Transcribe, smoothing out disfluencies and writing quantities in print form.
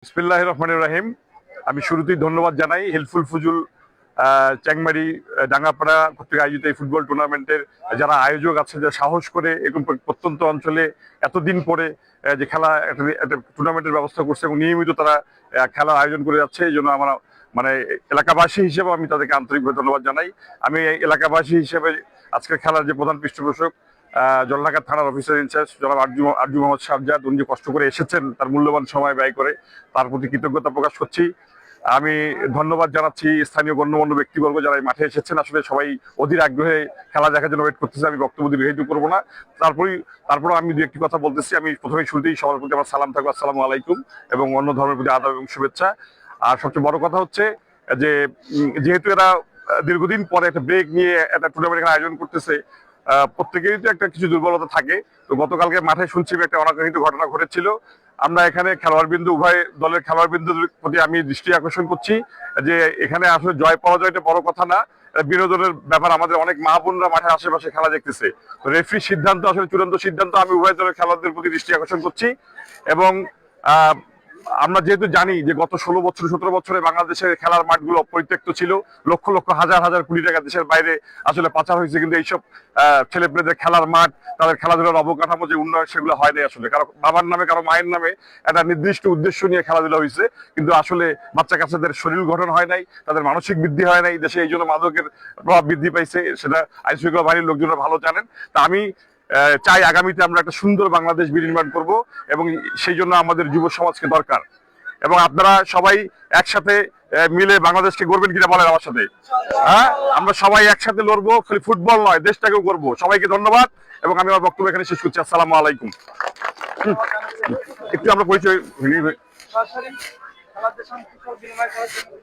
বিসমিল্লাহির রহমানির রহিম। আমি শুরুতেই ধন্যবাদ জানাই হেল্পফুল ফুজুল চ্যাংমারি ডাঙ্গাপাড়া কর্তৃক আয়োজিত এই ফুটবল টুর্নামেন্টের যারা আয়োজক আছে, যারা সাহস করে এরকম প্রত্যন্ত অঞ্চলে এতদিন পরে যে খেলা একটা টুর্নামেন্টের ব্যবস্থা করছে এবং নিয়মিত তারা খেলার আয়োজন করে যাচ্ছে। এই জন্য আমরা মানে এলাকাবাসী হিসেবে আমি তাদেরকে আন্তরিকভাবে ধন্যবাদ জানাই। আমি এই এলাকাবাসী হিসেবে আজকের খেলার যে প্রধান পৃষ্ঠপোষক জলঢাকা থানার অফিসার ইনচার্জ জনাব আরজু মোহাম্মদ সাজ্জাদ, উনি যে কষ্ট করে এসেছেন তার মূল্যবান সময় ব্যয় করে, তার প্রতি কৃতজ্ঞতা প্রকাশ করছি। আমি ধন্যবাদ জানাচ্ছি স্থানীয় গণ্যমান্য ব্যক্তিবর্গ যারা এই মাঠে এসেছেন। আসলে সবাই অধীর আগ্রহে খেলা দেখার জন্য ওয়েট করতেছে। আমি বক্তব্য দীর্ঘায়িত করবো না। তারপরও আমি দু একটি কথা বলতেছি। আমি প্রথমে শুরুতেই সবার প্রতি আমার সালাম থাকবে, আসসালামু আলাইকুম, এবং অন্য ধর্মের প্রতি আদাব এবং শুভেচ্ছা। আর সবচেয়ে বড় কথা হচ্ছে যে যেহেতু এরা দীর্ঘদিন পরে একটা ব্রেক নিয়ে একটা টুর্নামেন্ট আয়োজন করতেছে, প্রত্যেকেরই তো একটা কিছু দুর্বলতা থাকে। তো গতকালকে মাঠে শুনছি একটা অনাকাঙ্ক্ষিত ঘটনা ঘটেছিল। আমরা এখানে খেলোয়াড়বৃন্দ, উভয় দলের খেলোয়াড়বৃন্দের প্রতি আমি দৃষ্টি আকর্ষণ করছি যে এখানে আসলে জয় পরাজয়টা বড় কথা না, বিনোদনের ব্যাপার। আমাদের অনেক মা বোনরা মাঠের আশেপাশে খেলা দেখতেছে। তো রেফারির সিদ্ধান্ত আসলে চূড়ান্ত সিদ্ধান্ত। আমি উভয় দলের খেলোয়াড়দের প্রতি দৃষ্টি আকর্ষণ করছি। এবং আমরা যেহেতু জানি যে গত 16 বছর 17 বছরে বাংলাদেশের খেলার মাঠগুলো পরিত্যক্ত ছিল, লক্ষ লক্ষ হাজার হাজার কোটি টাকা দেশের বাইরে আসলে পাচার হয়েছে, কিন্তু এইসব ছেলেপেলেদের খেলার মাঠ, তাদের খেলাধুলার অবকাঠামো যে উন্নয়ন, সেগুলো হয়নি। আসলে কারো বাবার নামে কারো মায়ের নামে একটা নির্দিষ্ট উদ্দেশ্য নিয়ে খেলাধুলা হয়েছে, কিন্তু আসলে বাচ্চা কাচ্চাদের শরীর গঠন হয় নাই, তাদের মানসিক বৃদ্ধি হয় নাই। দেশে এই জন্য মাদকের প্রভাব বৃদ্ধি পাইছে, সেটা আইন শৃঙ্খলা বাহিনীর লোকজনরা ভালো জানেন। তা আমি চাই আগামীতে আমরা একটা সুন্দর বাংলাদেশ বিনির্মাণ করব, এবং সেই জন্য আমাদের যুব সমাজকে দরকার। এবং আপনারা সবাই একসাথে মিলে বাংলাদেশকে গড়বেন কিনা বলেন আমার সাথে? হ্যাঁ, আমরা সবাই একসাথে লড়বো, খালি ফুটবল নয়, দেশটাকেও করবো। সবাইকে ধন্যবাদ, এবং আমি আমার বক্তব্য এখানে শেষ করছি। আসসালামু আলাইকুম। একটু আমরা পরিচয়